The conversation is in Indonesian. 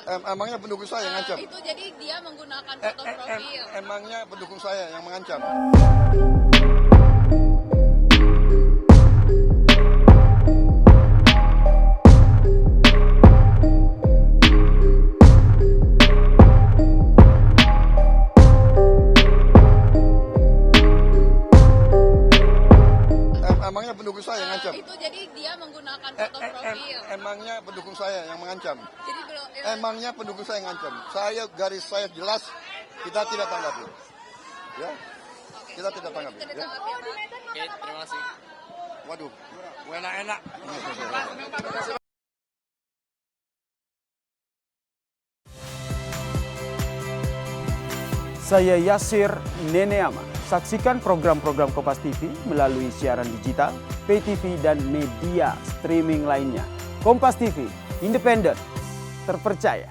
Emangnya pendukung saya yang ngancam? Itu jadi dia menggunakan foto profil. Emangnya pendukung saya yang mengancam? Emangnya pendukung saya yang ngancam? Itu jadi dia menggunakan foto profil. Emangnya pendukung saya yang mengancam? Jadi belum. Emangnya pendukung saya yang ngancam? Garis saya jelas, kita tidak tanggapi. Ya, kita tidak tanggapi. Ya. Oke, terima kasih. Waduh, enak-enak. Saya Yasir Neneama. Saksikan program-program Kompas TV melalui siaran digital, pay TV, dan media streaming lainnya. Kompas TV, independen, terpercaya.